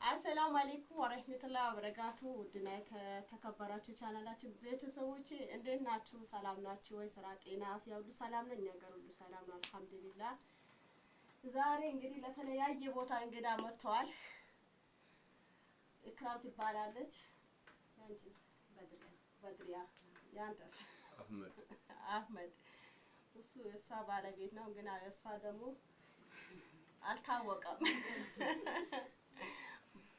አሰላሙ አለይኩም ወራህመቱላሂ ወበረካቱ። ውድና የተከበራችሁ ቻናላችን ቤተሰቦች እንዴት ናችሁ? ሰላም ናችሁ ወይ? ስራ፣ ጤና፣ አፍያ ሁሉ ሰላም ነው? እኛ ጋር ሁሉ ሰላም ነው አልሐምዱሊላህ። ዛሬ እንግዲህ ለተለያየ ቦታ እንግዳ መጥተዋል። ኢክራም ትባላለች። ያንቺስ? በድሪያ። ያንተስ? አህመድ። እሱ የእሷ ባለቤት ነው፣ ግን እሷ ደግሞ አልታወቀም።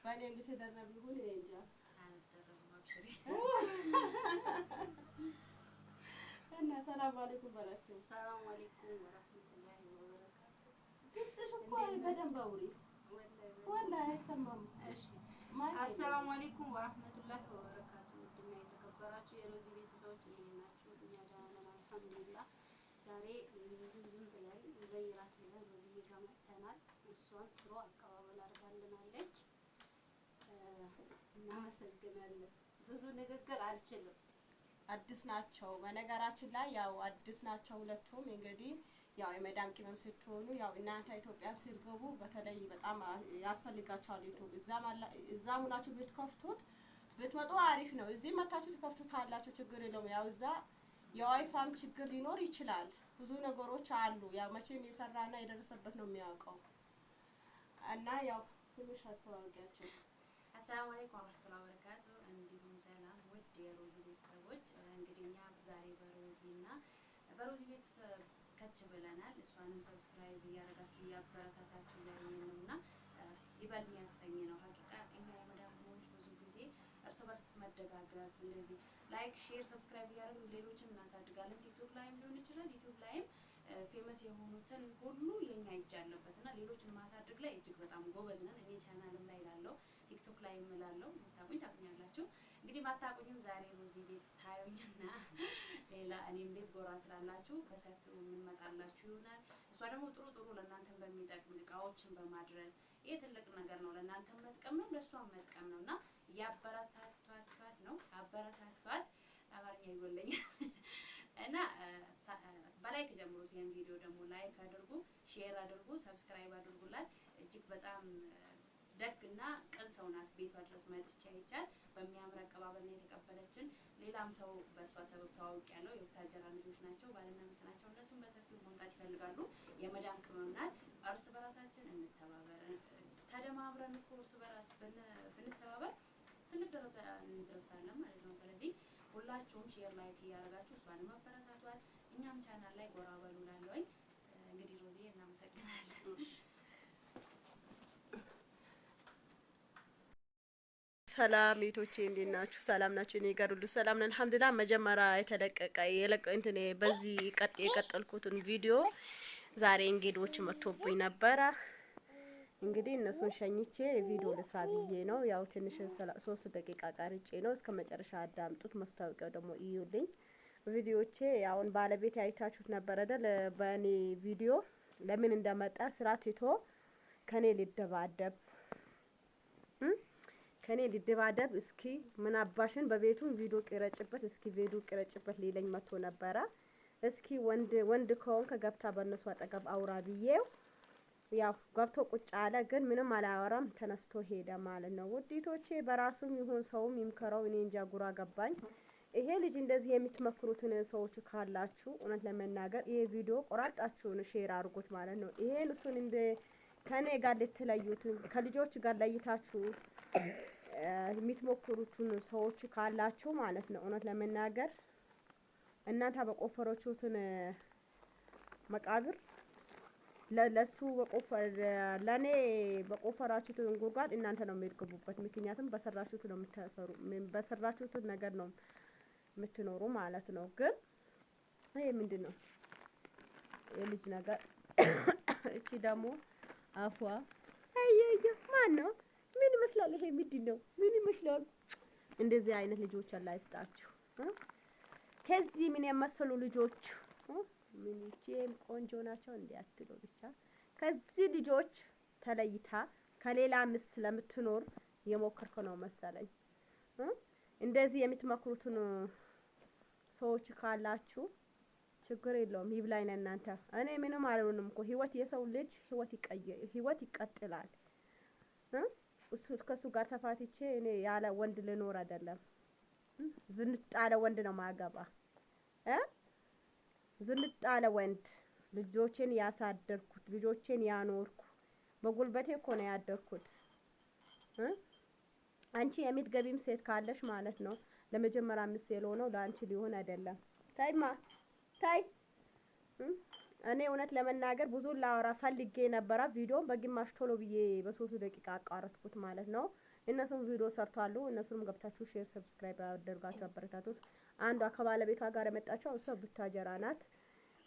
በእኔ እንድትደረብ ይሁን እኔ እንጃ። እና ሰላም አለይኩም በላቸው። ሰላም አለይኩም ወራህመቱላሂ ወበረካቱ። ድምፅሽ እኮ በደንብ አውሪ፣ ወላሂ አይሰማም። እሺ፣ አሰላሙ አለይኩም ወራህመቱላሂ ወበረካቱ። ውድና የተከበራችሁ የሮዚ ቤተሰቦች እንዴት ናችሁ? እኛ ደህና ነን አልሐምዱሊላህ። ዛሬ ብዙም በላይ ዘይራት ብለን ሮዚ ጋር መጥተናል። እሷን ጥሩ አቀባበል አድርጋልናለች። እናመሰግናለን። ብዙ ንግግር አልችልም። አዲስ ናቸው። በነገራችን ላይ ያው አዲስ ናቸው ሁለቱም። እንግዲህ ያው የመዳም ቅመም ስትሆኑ ያው እናንተ ኢትዮጵያ ስትገቡ በተለይ በጣም ያስፈልጋችኋል ዩቲዩብ። እዛም ሆናችሁ ብትከፍቱት ብትመጡ አሪፍ ነው። እዚህ መታችሁ ትከፍቱታላችሁ፣ ችግር የለውም። ያው እዛ የዋይፋም ችግር ሊኖር ይችላል። ብዙ ነገሮች አሉ። ያው መቼም የሰራና የደረሰበት ነው የሚያውቀው። እና ያው ስምሽ አስተዋወቂያቸው። አሰላሙ አለይኩም ወራህመቱላሂ ወበረካቱ። እንዲሁም ሰላም ውድ የሮዚ ቤተሰቦች፣ እንግዲህ እኛ ዛሬ በሮዚ ቤተሰብ ከች ብለናል። እሷንም ሰብስክራይብ እያደረጋችሁ እያበረታታችሁ እያየን ነውና ይበል የሚያሰኝ ነው። ሀቂቃ እኛ የመዳም ቅመሞች ብዙ ጊዜ እርስ በርስ መደጋገፍ እንደዚህ ላይክ፣ ሼር፣ ሰብስክራይብ እያደረግን ሌሎችን እናሳድጋለን። ቲክቶክ ላይም ሊሆን ይችላል፣ ዩቲዩብ ላይም ፌመስ የሆኑትን ሁሉ የኛ እጅ አለበትና ሌሎችን ማሳደግ ላይ እጅግ በጣም ጎበዝ ነን። እኔ ቻናልም ላይ ላለው ቲክቶክ ላይ እምላለው፣ ታቁኝ ታቁኛላችሁ። እንግዲህ ማታቁኝም ዛሬ ሮዚ ቤት ታዩኝና ሌላ እኔም ቤት ጎራ ትላላችሁ። በሰፊው የምንመጣላችሁ ይሆናል። እሷ ደግሞ ጥሩ ለእናንተም በሚጠቅም እቃዎችን በማድረስ ይሄ ትልቅ ነገር ነው። ለእናንተም መጥቀም ነው፣ ለእሷም መጥቀም ነውና ያበረታቷት ነው። አበረታቷት፣ አማርኛ ይጎለኛል እና በላይክ ጀምሩት። ይሄን ቪዲዮ ደግሞ ላይክ አድርጉ፣ ሼር አድርጉ፣ ሰብስክራይብ አድርጉላት። እጅግ በጣም ደግና ቅን ሰው ናት። ቤቷ ድረስ መጥቼ አይቻት በሚያምር አቀባበል ነው የተቀበለችን። ሌላም ሰው በእሷ ሰበብ ታውቂያለሁ። የወታጀራ ልጆች ናቸው፣ ባልና ሚስት ናቸው። እነሱም በሰፊው መምጣት ይፈልጋሉ። የመዳም ቅመም ናት። እርስ በራሳችን እንተባበር። ተደማምረን እኮ እርስ በራስ ብንተባበር ትልቅ ደረጃ እንደርሳለን ማለት ነው። ስለዚህ ሁላችሁም ሼር ላይክ እያደረጋችሁ እሷንም አበረታቷት። እኛም ቻናል ላይ ጎራ በሉ እላለሁኝ። እንግዲህ ሮዚ እናመሰግናለን። ሰላም ቤቶቼ እንዴት ናችሁ? ሰላም ናችሁ? እኔ ጋር ሁሉ ሰላም ነን አልሐምዱሊላህ። መጀመሪያ በዚህ የቀጠልኩትን ቪዲዮ ዛሬ እንግዶች መጥቶብኝ ነበረ። እንግዲህ እነሱን ሸኝቼ ቪዲዮ ልስራ ብዬ ነው። ያው ትንሽ 3 ደቂቃ ቀርጬ ነው። እስከ መጨረሻ አዳምጡት። ማስታወቂያው ደግሞ እዩልኝ። ቪዲዮቼ ያውን ባለቤት አይታችሁት ነበር አይደል? በእኔ ቪዲዮ ለምን እንደመጣ ስራ ትቶ ከኔ ሊደባደብ እስኪ ምን አባሽን በቤቱን ቪዲዮ ቅረጭበት፣ እስኪ ቪዲዮ ቅረጭበት ሊለኝ መጥቶ ነበረ። እስኪ ወንድ ከሆንክ ገብታ በእነሱ አጠገብ አውራ ብዬው ያው ገብቶ ቁጭ አለ። ግን ምንም አላወራም፣ ተነስቶ ሄደ ማለት ነው። ውዲቶቼ በራሱም ይሁን ሰውም ይምከረው፣ እኔ እንጃ ጉራ ገባኝ። ይሄ ልጅ እንደዚህ የምትመክሩትን ሰዎች ካላችሁ እውነት ለመናገር ይሄ ቪዲዮ ቆራጣችሁን ሼር አድርጉት ማለት ነው። ይሄን እሱን እንደ ከኔ ጋር ልትለዩት ከልጆች ጋር ለይታችሁ የምትሞክሩትን ሰዎች ካላችሁ ማለት ነው እውነት ለመናገር እናንተ በቆፈሮቹትን መቃብር ለሱ ለኔ በቆፈራችሁት ጉድጓድ እናንተ ነው የምትገቡበት። ምክንያቱም በሰራችሁት ነው የምትሰሩ፣ በሰራችሁት ነገር ነው የምትኖሩ ማለት ነው። ግን ይሄ ምንድነው የልጅ ነገር? እቺ ደግሞ አፏ አየየ ማን ነው? ምን ይመስላል? ይሄ ምንድነው? ምን ይመስላል? እንደዚህ አይነት ልጆች አላህ ይስጣችሁ። ከዚህ ምን የመሰሉ ልጆች ምንቼም ቆንጆ ናቸው እንዲያትሉ ብቻ ከዚህ ልጆች ተለይታ ከሌላ ምስት ለምትኖር የሞከርኩ ነው መሰለኝ። እንደዚህ የምትመክሩትን ሰዎች ካላችሁ ችግር የለውም። ይብላኝ እናንተ። እኔ ምንም አልሆንም እኮ ህይወት፣ የሰው ልጅ ህይወት ይቀጥላል። እሱ ከሱ ጋር ተፋትቼ እኔ ያለ ወንድ ልኖር አይደለም። ዝንጥ ያለ ወንድ ነው ማገባ። ዝንጥ ያለ ወንድ፣ ልጆቼን ያሳደርኩት፣ ልጆቼን ያኖርኩ፣ በጉልበቴ እኮ ነው ያደርኩት። አንቺ የምትገቢም ሴት ካለሽ ማለት ነው ለመጀመሪያ ምስል ሆነው ለአንቺ ሊሆን አይደለም። ታይማ ታይ እኔ እውነት ለመናገር ብዙ ላወራ ፈልጌ ነበረ። ቪዲዮን በግማሽ ቶሎ ብዬ በ3 ደቂቃ አቋረጥኩት ማለት ነው። እነሱም ቪዲዮ ሰርቷሉ። እነሱንም ገብታችሁ ሼር፣ ሰብስክራይብ አድርጋችሁ አበረታቱት። አንዷ ከባለቤቷ ጋር የመጣችው እሷ ቡታጀራ ናት፣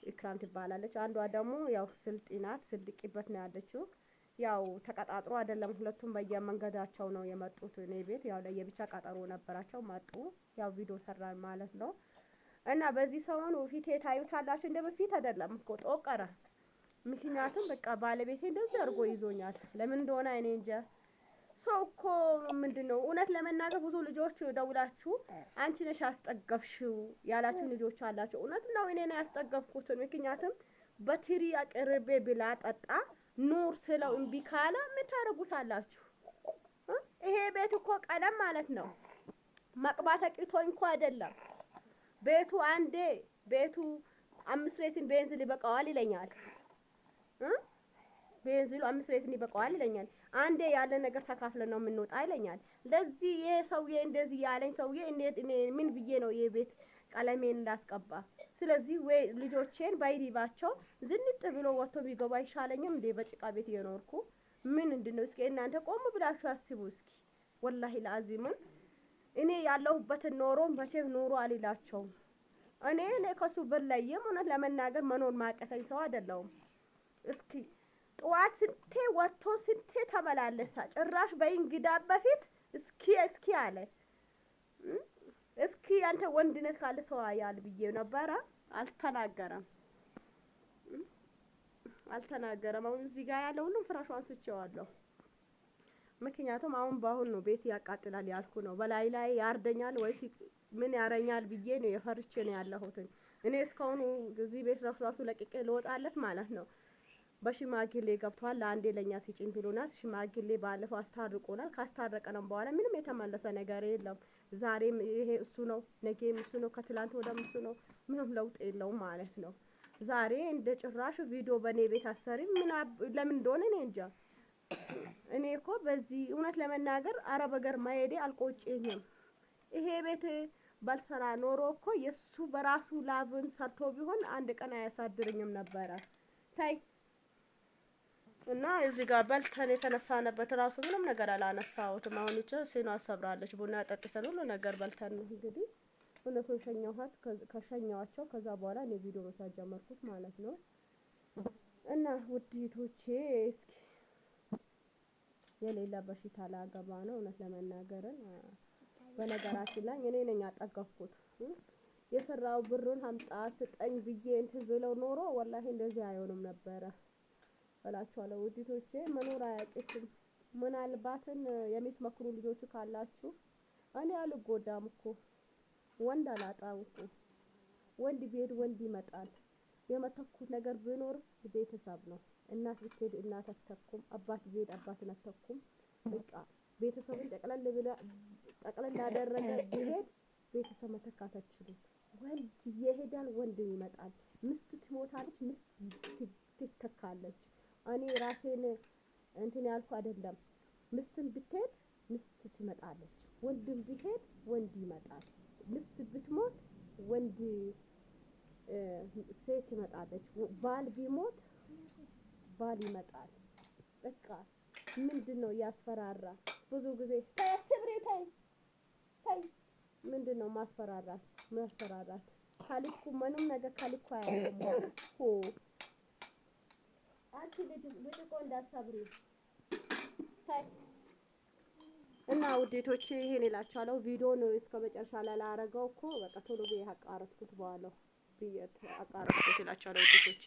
ኢክራም ትባላለች። አንዷ ደግሞ ያው ስልጢ ናት፣ ስልቂበት ነው ያለችው። ያው ተቀጣጥሮ አይደለም፣ ሁለቱም በየመንገዳቸው ነው የመጡት። እኔ ቤት ያው ለየብቻ ቀጠሮ ነበራቸው፣ መጡ። ያው ቪዲዮ ሰራን ማለት ነው። እና በዚህ ሰሞን ፊቴ ታዩታላችሁ፣ እንደ በፊት አይደለም እኮ ጦቀረ። ምክንያቱም በቃ ባለቤቴ እንደዚህ አድርጎ ይዞኛል። ለምን እንደሆነ እኔ እንጃ። ሰው እኮ ምንድነው እውነት ለመናገር ብዙ ልጆች ደውላችሁ አንቺ ነሽ ያስጠገብሽው ያላችሁ ልጆች አላችሁ። እውነት ነው፣ እኔ ነኝ ያስጠገብኩት። ምክንያቱም በትሪ አቅርቤ ብላ ጠጣ ኑር ስለው እምቢ ካለ ምን ታረጉታላችሁ? ይሄ ቤት እኮ ቀለም ማለት ነው መቅባት አቅቶኝ እኮ አይደለም። ቤቱ አንዴ ቤቱ 5 ሌትር ቤንዚል ይበቃዋል ይለኛል። ቤንዚሉ 5 ሌትር ይበቃዋል ይለኛል። አንዴ ያለ ነገር ተካፍለን ነው የምንወጣ ይለኛል። ለዚህ ይሄ ሰውዬ እንደዚህ ያለኝ ሰውዬ እንዴት እኔ ምን ብዬ ነው የቤት ቀለሜን እንዳስቀባ? ስለዚህ ወይ ልጆቼን ባይሪባቸው ዝንጥ ብሎ ወጥቶ ቢገባ አይሻለኝም እንዴ? በጭቃ ቤት እየኖርኩ ምን እንድነው? እስኪ እናንተ ቆም ብላችሁ አስቡ እስኪ። ወላሂ ለአዚምን እኔ ያለሁበትን ኖሮ መቼም ኑሮ አልላቸውም። እኔ ከሱ በላይም እውነት ለመናገር መኖር ማቀተኝ ሰው አይደለሁም። እስኪ ጠዋት ስንቴ ወጥቶ ስንቴ ተመላለሳ፣ ጭራሽ በእንግዳ በፊት እስኪ አለ። እስኪ አንተ ወንድነት ካለ ሰው ያል ብዬ ነበረ። አልተናገረም። አሁን እዚህ ጋር ያለው ሁሉም ፍራሹ አንስቼዋለሁ። ምክንያቱም አሁን በአሁን ነው ቤት ያቃጥላል ያልኩ ነው። በላይ ላይ ያርደኛል ወይስ ምን ያረኛል ብዬ ነው የፈርቼ ነው ያለሁት። እኔ እስካሁን እዚህ ቤት ራሱ ለቅቄ ልወጣለት ማለት ነው። በሽማግሌ ገብቷል። ለአንዴ ለኛ ሲጭን ብሎናል። ሽማግሌ ባለፈው አስታርቆናል። ካስታረቀንም በኋላ ምንም የተመለሰ ነገር የለም። ዛሬም ይሄ እሱ ነው፣ ነገም እሱ ነው፣ ከትላንት ወደም እሱ ነው። ምንም ለውጥ የለውም ማለት ነው። ዛሬ እንደ ጭራሽ ቪዲዮ በኔ ቤት አሰሪም ለምን እንደሆነ እኔ እንጃ። እኔ እኮ በዚህ እውነት ለመናገር አረብ ሀገር መሄዴ አልቆጨኝም። ይሄ ቤት ባልሰራ ኖሮ እኮ የሱ በራሱ ላብን ሰርቶ ቢሆን አንድ ቀን አያሳድርኝም ነበረ። ታይ እና እዚህ ጋር በልተን የተነሳነበት ራሱ ምንም ነገር አላነሳሁትም። አሁን እቺ ሲኗ ሰብራለች። ቡና ጠጥተን ሁሉ ነገር በልተን ነው እንግዲህ እነሱን ሸኛኋት። ከሸኛዋቸው ከዛ በኋላ እኔ ቪዲዮ መስራት ጀመርኩት ማለት ነው። እና ውድቶቼ እስኪ የሌላ በሽታ ላገባ ነው እውነት ለመናገርን። በነገራችን ላይ እኔ ነኝ ያጠገፍኩት። የሰራው ብሩን ሀምጣ ስጠኝ ብዬ እንትን ብለው ኖሮ ወላሂ እንደዚህ አይሆንም ነበረ እላችኋለሁ። ውድቶቼ መኖር አያውቅሽም። ምናልባትን የምትመክሩ ልጆች ካላችሁ እኔ አልጎዳም እኮ ወንድ አላጣም እኮ። ወንድ ቢሄድ ወንድ ይመጣል። የመተኩት ነገር ቢኖር ቤተሰብ ነው። እናት ብትሄድ እናት አትተኩም፣ አባት ቢሄድ አባትን አትተኩም። በቃ ቤተሰብን ጠቅለል ያደረገ ቢሄድ ቤተሰብ መተካት አትችሉም። ወንድ ይሄዳል፣ ወንድ ይመጣል። ምስት ትሞታለች፣ ምስት ትተካለች። እኔ ራሴን እንትን ያልኩ አይደለም። ምስትን ብትሄድ ምስት ትመጣለች፣ ወንድም ቢሄድ ወንድ ይመጣል። ምስት ብትሞት ወንድ ሴት ትመጣለች። ባል ቢሞት ባል ይመጣል። በቃ ምንድነው ያስፈራራ? ብዙ ጊዜ ታይ ምንድነው ማስፈራራት? ካልኩ ምንም ነገር ካልኩ አያውቅም። አንቺ ልጅ እኮ እንዳትሰብሪ ታይ። እና ውዴቶቼ ይሄን እላችኋለሁ። ቪዲዮውን እስከ መጨረሻ ላይ ላረገው እኮ በቃ ቶሎ ብዬ አቃረጥኩት በኋላ ብዬ አቃረጥኩት እላችኋለሁ ውዴቶቼ።